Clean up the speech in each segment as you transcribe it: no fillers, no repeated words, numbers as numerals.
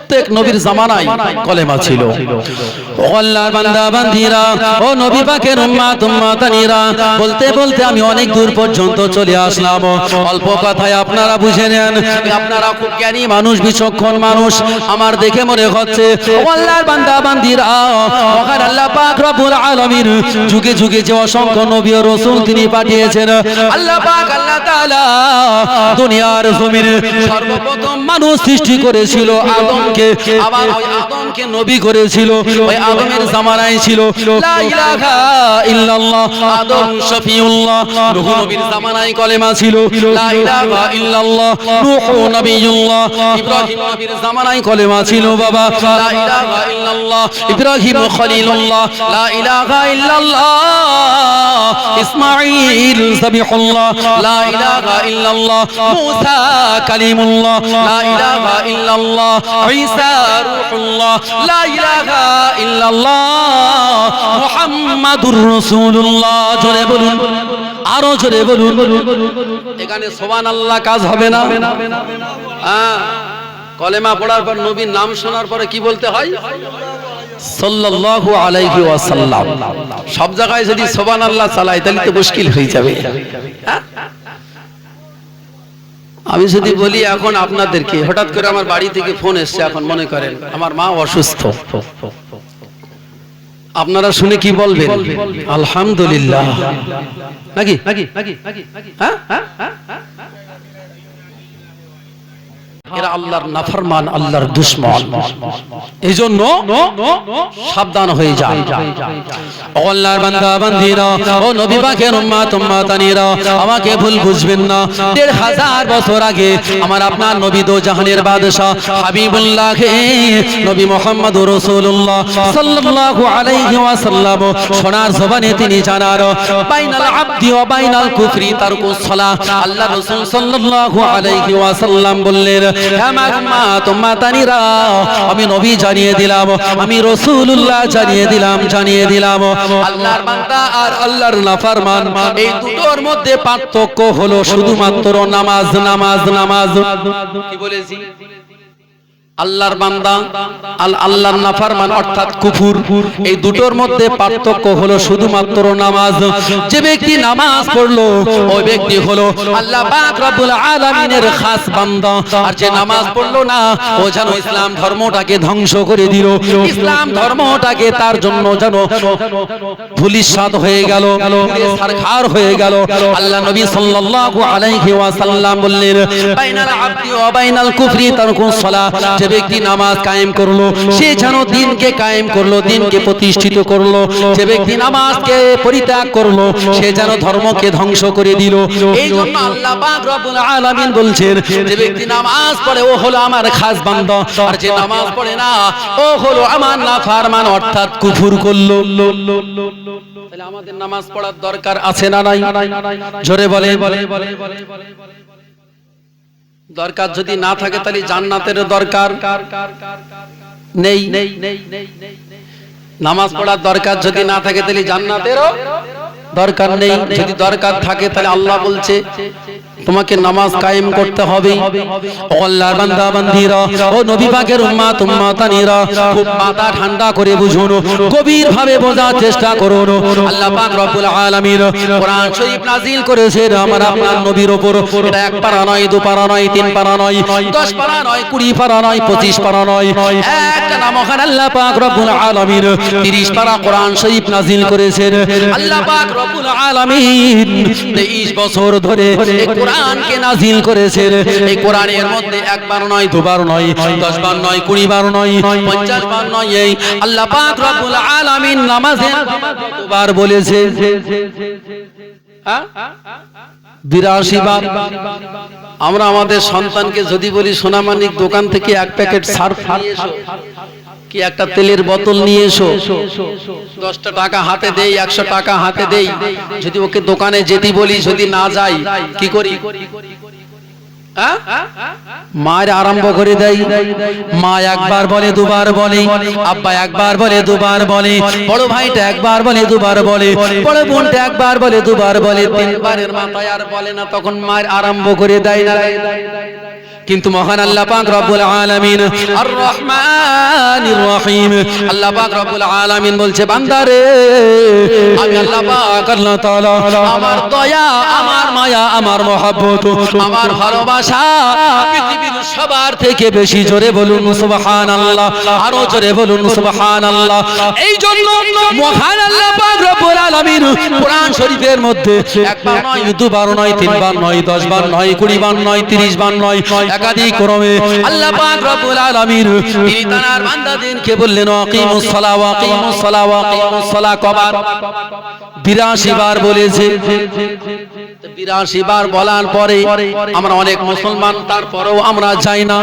প্রত্যেক নবীর জামানায় কলেমা ছিল। ও আল্লাহর বান্দা বান্দীরা, ও নবী পাকের উম্মত উম্মতানিরা, বলতে বলতে আমি অনেক দূর পর্যন্ত চলে আসলাম। অল্প কথায় আপনারা বুঝে নেন, আপনারা খুব জ্ঞানী মানুষ, বিচক্ষণ মানুষ, আমার দেখে মনে হচ্ছে ও আল্লাহর বান্দা বান্দীরা, মহান আল্লাহ পাক রব্বুল আলামিন যুগে যুগে যে অসংখ্য নবী ও রাসূল তিনি পাঠিয়েছেন, আল্লাহ পাক আল্লাহ তাআলা দুনিয়ার জমিনে সর্বপ্রথম মানুষ সৃষ্টি করেছিল আদমকে, আবার ওই আদমকে নবী করেছিল। ওই আদমের জামানায় ছিল লা ইলাহা ইল্লাল্লাহ, আদম শফিউল্লাহ। নূহ নবীর জামানায় কলেমা ছিল লা ইলাহা ইল্লাল্লাহ, নূহ নবিয়ুল্লাহ। ইব্রাহিম নবীর জামানায় কলেমা ছিল বাবা লা ইলাহা ইল্লাল্লাহ, ইব্রাহিম খলিলুল্লাহ। লা ইলাহা ইল্লাল্লাহ, ইসমাঈল যাবিহুল্লাহ। লা ইলাহা ইল্লাল্লাহ, মূসা কালিমুল্লাহ। লা ইলাহা ইল্লাল্লাহ, ঈসা রূহুল্লাহ। লা ইলাহা ইল্লাল্লাহ, মুহাম্মাদুর রাসূলুল্লাহ। জোরে বলুন, আরো জোরে বলুন। এখানে সুবহানাল্লাহ কাজ হবে না? হ্যাঁ, কলেমা পড়ার পর নবীর নাম শোনার পরে কি বলতে হয়? সাল্লাল্লাহু আলাইহি ওয়াসাল্লাম। সব জায়গায় যদি সুবহানাল্লাহ চালাই তাহলে তো মুশকিল হয়ে যাবে। আমি যদি বলি এখন আপনাদেরকে, হঠাৎ করে আমার বাড়ি থেকে ফোন এসছে, এখন মনে করেন আমার মা অসুস্থ, আপনারা শুনে কি বলবেন? আলহামদুলিল্লাহ, নাকি? হ্যাঁ, এরা আল্লাহর নাফরমান, আল্লাহর দুশমন। এই জন্য সাবধান হয়ে যান। ও আল্লাহর বান্দা বান্দীরা, ও নবী পাকের উম্মত উম্মতানিরা, আমাকে ভুল বুঝবেন না। ১৫০০ বছর আগে আমার আপনার নবী দো জাহানের বাদশা হাবিবুল্লাহ নবী মুহাম্মদুর রাসূলুল্লাহ সাল্লাল্লাহু আলাইহি ওয়াসাল্লাম সোনার জবানে তিনি জানার বাইনাল আবদি ওয়া বাইনাল কুফরি তারকুস সালাহ। আল্লাহ রাসূল সাল্লাল্লাহু আলাইহি ওয়াসাল্লাম বললেন, আমি নবী জানিয়ে দিলাম, আমি রাসূলুল্লাহ জানিয়ে দিলাম আল্লাহর বান্দা আর আল্লাহর নাফরমান, এই দুটোর মধ্যে পার্থক্য হলো শুধুমাত্র নামাজ। কি বলেছি? আল্লাহর বান্দা আর আল্লাহর নাফরমান অর্থাৎ কুফর, এই দুটোর মধ্যে পার্থক্য হলো শুধুমাত্র নামাজ। যে ব্যক্তি নামাজ পড়লো ওই ব্যক্তি হলো আল্লাহ পাক রব্বুল আলামিনের খাস বান্দা, আর যে নামাজ পড়লো না ও যেন ইসলাম ধর্মটাকে ধ্বংস করে দিল, ইসলাম ধর্মটাকে তার জন্য যেন ধূলিসাৎ হয়ে গেল, সারখার হয়ে গেল। আল্লাহ নবী সাল্লাল্লাহু আলাইহি ওয়াসাল্লাম বললেন, বাইনাল আবদি ওয়া বাইনাল কুফরি তারকুস সালাহ। যে ব্যক্তি নামাজ কায়েম করলো সে যেন দ্বীনকে কায়েম করলো, দ্বীনকে প্রতিষ্ঠিত করলো। যে ব্যক্তি নামাজকে পরিত্যাগ করলো সে যেন ধর্মকে ধ্বংস করে দিল। এই জন্য আল্লাহ পাক রব্বুল আলামিন বলছেন, যে ব্যক্তি নামাজ পড়ে ও হলো আমার খাস বান্দা, আর যে নামাজ পড়ে না ও হলো আমার নাফরমান অর্থাৎ কুফর করলো। তাহলে আমাদের নামাজ পড়ার দরকার আছে না নাই? জোরে বলে। দরকার যদি না থাকে তাহলে জান্নাতের দরকার নেই। নামাজ পড়ার দরকার যদি না থাকে তাহলে জান্নাতেরও দরকার নেই। যদি দরকার থাকে তাহলে আল্লাহ বলছে তোমাকে নামাজ কায়েম করতে হবে। ও আল্লাহর বান্দা বান্দীরা, ও নবী পাকের উম্মত উম্মতানিরা, খুব মাথা ঠান্ডা করে বুঝুন, গভীর ভাবে বোঝার চেষ্টা করুন। আল্লাহ পাক রব্বুল আলামিন কোরআন শরীফ নাযিল করেছেন আমার আপনার নবীর উপর। এটা এক পারা নয়, দু পারা নয়, তিন পারা নয়, 10 পারা নয়, 20 পারা নয়, 25 পারা নয়, একটা নাম মহান আল্লাহ পাক রব্বুল আলামিন 30 পারা কোরআন শরীফ নাযিল করেছেন। আল্লাহ পাক রব্বুল আলামিন 23 বছর ধরে কোরআনকে নাযিল করেছেন। এই কোরআনের মধ্যে একবার নয়, দুবার নয়, 10 বার নয়, 20 বার নয়, 50 বার নয়, এই আল্লাহ পাক রব্বুল আলামিন নামাজে কতবার বলেছে? 82 বার। আমরা আমাদের সন্তানকে যদি বলি সোনামানিক দোকান থেকে 1 প্যাকেট সার্ফ নিয়ে এসো, কি একটা তেলের বোতল নিয়ে এসো, 10 টাকা হাতে দেই, 100 টাকা হাতে দেই, যদি ওকে দোকানে যেতে বলি যদি না যাই কি করি? মায়ের আরম্ভ করে দেয়। মা একবার বলে, দুবার বলে, আব্বা একবার বলে, দুবার বলে, বড় ভাইটা একবার বলে, দুবার বলে, বড় বোনটা একবার বলে, দুবার বলে, 3 বারের মাথায় আর বলে না, তখন মায়ের আরম্ভ করে দেয় না। কিন্তু মহান আল্লাহ পাক রব্বুল আলামিন আর রহমানির রহিম আল্লাহ পাক রব্বুল আলামিন বলছে বান্দারে আমি আল্লাহ পাক আল্লাহ তাআলা আমার দয়া আমার মায়া আমার মহব্বত আমার ভালোবাসা পৃথিবীর সবার থেকে বেশি জোরে বলুন সুবহানাল্লাহ আরো জোরে বলুন সুবহানাল্লাহ এই জন্য মহান আল্লাহ পাক রব্বুল আলামিন কোরআন শরীফের মধ্যে একবার নয় দুবার নয় তিনবার নয় 10 বার নয় 20 বার নয় 30 বার নয় একাধিক ক্রমে আল্লাহ পাক রব্বুল আলামিন তিনি তার বান্দাদেরকে বললেন আকিমুস সালাহ ওয়া আকিমুস সালাহ ওয়া আকিমুস সালাহ কবার 82 বার বলেছে 82 বার বলার পরে আমরা অনেক মুসলমান তারপরেও আমরা যাই না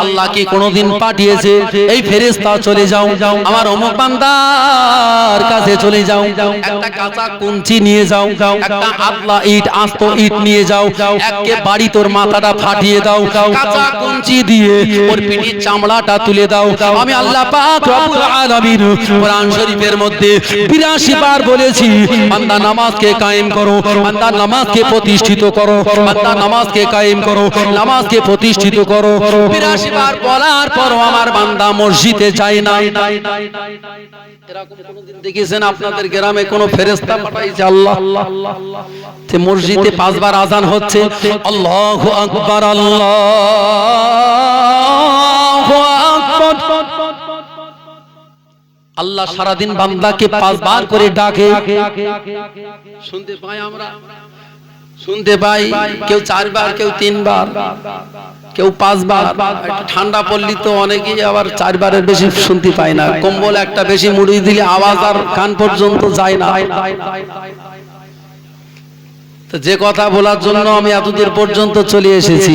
আল্লাহ কি কোনোদিন পাঠিয়েছে এই ফেরেশতা চলে যাও আমার অমুক বান্দার কাছে চলে যাও একটা কাঁচা কুঞ্চি নিয়ে যাও একটা আতলা ইট আস্ত ইট নিয়ে যাও একে বাড়ি তোর মাথাটা ফাটিয়ে দাও কাঁচা কুঞ্চি দিয়ে ওর পিঠির চামড়াটা তুলে দাও আমি আল্লাহ পাক রব্বুল আলামিন কোরআন শরীফের মধ্যে 82 বার বলেছি বান্দা নামাজকে কায়েম করো বান্দা নামাজকে প্রতিষ্ঠিত করো বান্দা নামাজকে কায়েম করো নামাজকে প্রতিষ্ঠিত করো 82 বার বলার পরও আমার বান্দা মসজিদে যায় না এরকম কোনদিন দেখেছেন আপনাদের গ্রামে কোন ফেরেশতা পাঠাইছে আল্লাহ তে মসজিদে 5 বার আযান হচ্ছে আল্লাহু আকবার আল্লাহু আকবার আল্লাহ সারা দিন বান্দাকে 5 বার করে ডাকে শুনতে পাই আমরা শুনতে পাই কেউ 4 বার কেউ 3 বার কেউ 5 বার ঠান্ডা পড়লি তো অনেকেই আবার 4 বারের বেশি শুনতে পায় না কম্বল একটা বেশি মুড়ি দিলে আওয়াজ আর কান পর্যন্ত যায় না তো যে কথা বলার জন্য আমি এতদূর পর্যন্ত চলে এসেছি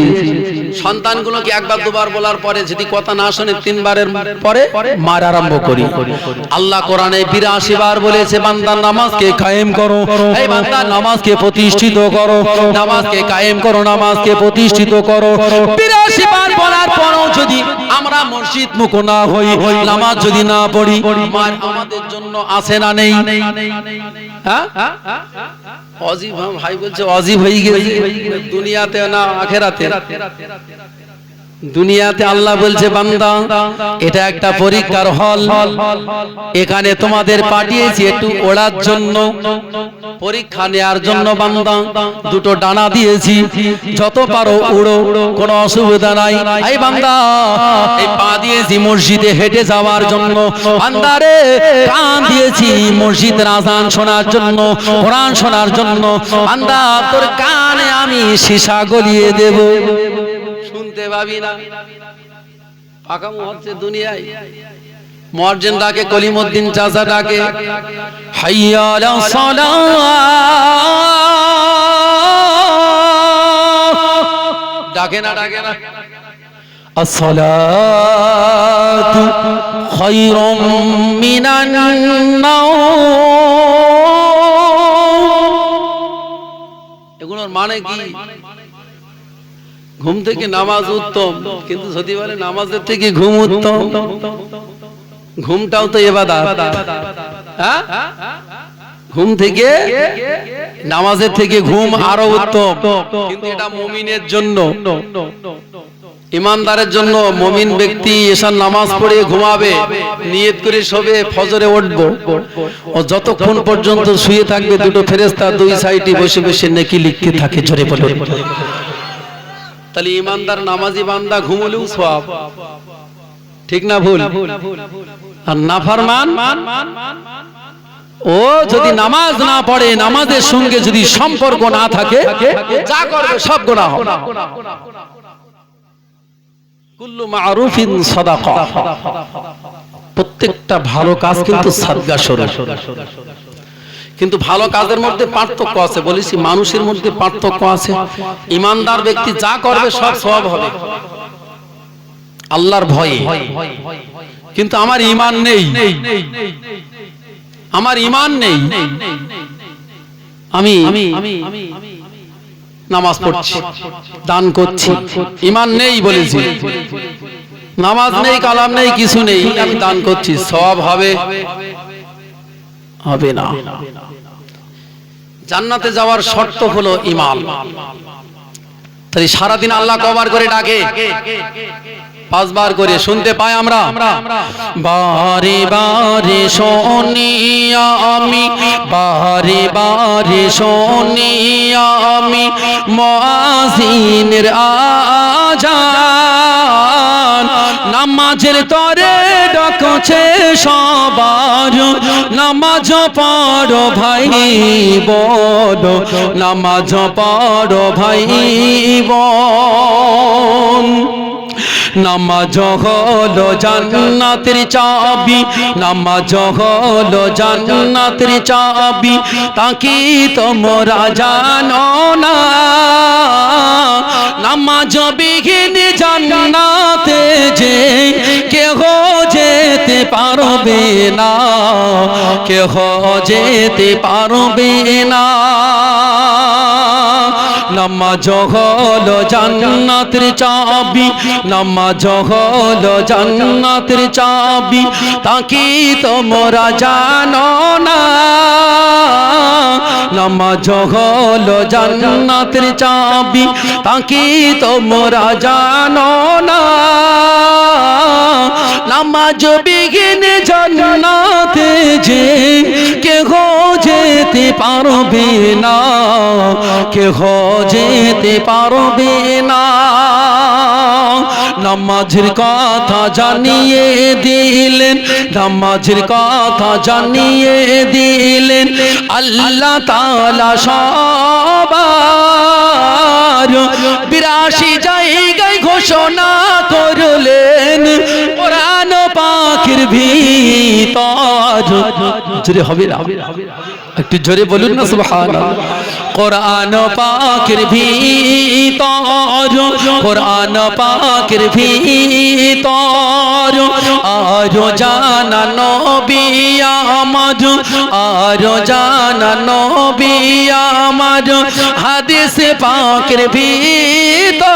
সন্তানগুলোকে একবার দুবার বলার পরে যদি কথা না শুনে 3 বারের পরে মার আরম্ভ করি আল্লাহ কোরআনে 82 বার বলেছে বান্দা নামাজকে কায়েম করো এই বান্দা নামাজকে প্রতিষ্ঠিত করো নামাজকে কায়েম করো নামাজকে প্রতিষ্ঠিত করো 82 বার বলার পরও যদি আমরা মসজিদ মুখ না হই নামাজ যদি না পড়ি মার আমাদের জন্য আছে না নেই হ্যাঁ অজীব ভাই বলছে অজীব হয়ে গেছে দুনিয়াতে না আখিরাতে দুনিয়াতে আল্লাহ বলছে বান্দা এটা একটা পরীক্ষার হল এখানে তোমাদের পাঠিয়েছি একটু ওড়ার জন্য পরীক্ষা নেয়ার জন্য বান্দা দুটো ডানা দিয়েছি যত পারো উড়ো কোনো অসুবিধা নাই এই বান্দা এই পা দিয়েছি মসজিদে হেঁটে যাওয়ার জন্য বান্দারে কান দিয়েছি মসজিদের আযান শোনার জন্য কোরআন শোনার জন্য বান্দা তোর কানে আমি সীসা গলিয়ে দেব শুনতে পাবি না পাকামো হচ্ছে দুনিয়ায় মুয়াজ্জিন ডাকে কলিমউদ্দিন চাচা ডাকে হাইয়া আলাস সালাহ ডাকে না আসসালাতু খায়রুম মিনান নাওম এগুলোর মানে কি ঘুম থেকে নামাজ উত্তম কিন্তু যদি বলে নামাজের থেকে ঘুম উত্তম ঘুমটাও তো ইবাদত হ্যাঁ ঘুম থেকে নামাজের থেকে ঘুম আরো উত্তম কিন্তু এটা মুমিনের জন্য ইমানদারের জন্য মুমিন ব্যক্তি এশার নামাজ পড়ে ঘুমাবে নিয়ত করে শোবে ফজরে উঠবো ও যতক্ষণ পর্যন্ত শুয়ে থাকবে দুটো ফেরেশতা দুই সাইডে বসে বসে নেকি লিখতে থাকে জোরে বলে তাহলে ইমানদার নামাজি বান্দা ঘুমলেও সওয়াব ঠিক না ভুল আর নাফরমান ও যদি নামাজ না পড়ে নামাজের সঙ্গে যদি সম্পর্ক না থাকে যা করবে সব গুনাহ হবে কুল্লু মারুফিন সাদাকা প্রত্যেকটা ভালো কাজ কিন্তু সাদকা স্বরূপ কিন্তু ভালো কাজের মধ্যে পার্থক্য আছে বলেছি মানুষের মধ্যে পার্থক্য আছে ইমানদার ব্যক্তি যা করবে সব সওয়াব হবে আল্লাহর ভয়ে কিন্তু আমার ঈমান নেই আমি নামাজ পড়ছি দান করছি ঈমান নেই বলেছি নামাজ নেই কালাম নেই কিছু নেই আমি দান করছি সওয়াব হবে হবে না জান্নাতে যাওয়ার শর্ত হলো ঈমান তাই সারাদিন আল্লাহ কবার করে ডাকে? 5 বার করে শুনতে পাই আমরা। বারে বারে শুনি আমি, বারে বারে শুনি আমি মুয়াজ্জিনের আযান। নামাজের তরে ডাকছে সবার, নামাজ পড়ো ভাই বোন, নামাজ পড়ো ভাই বোন। নামাজ হলো জান্নাতের চাবি, নামাজ হলো জান্নাতের চাবি, তাকি তোমরা জানো না। নামাজ বিহীন জান্নাতে যে কেহ যেতে পারবে না, কেহ যেতে পারবে না। নামাজ হলো জান্নাতের চাবি, নামাজ হলো জান্নাতের চাবি, তাকি তোমরা জানো না। নামাজ হলো জান্নাতের চাবি, তাকি তোমরা জানো না। নামাজ বিহীন জান্নাতে যে কেহ যেতে পারবে না, কেহ যেতে পারবে না। নামাজের কথা জানিয়ে দিলেন, নামাজের কথা জানিয়ে দিলেন আল্লাহ তাআলা সবার। 82 জায়গায় ঘোষণা করলেন কোরআন পাকের ভিতর। জোরে হবে না, একটু জোরে বলুন না সুবহানাল্লাহ। কোরআন পাকের ভিতর, কোরআন পাকের ভিতর আরো জানা নবী আমার, আরো জানা নবী আমার হাদিস পাকের ভিতর।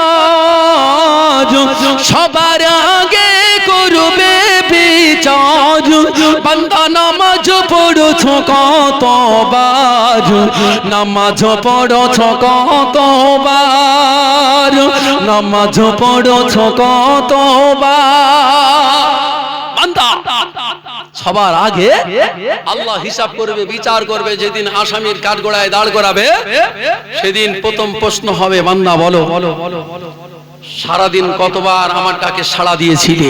সবার আগে করবে বিচার, বান্দা নামাজ পড়ছো কতবার, নামাজ পড়ছো কতবার, নামাজ পড়ছো কতবার। বান্দা সবার আগে আল্লাহ হিসাব করবে, বিচার করবে। যেদিন আসামির কাঠগড়ায় দাঁড় করাবে সেদিন প্রথম প্রশ্ন হবে, বান্দা বলো সারাদিন কতবার আমার ডাকে সাড়া দিয়েছিলে?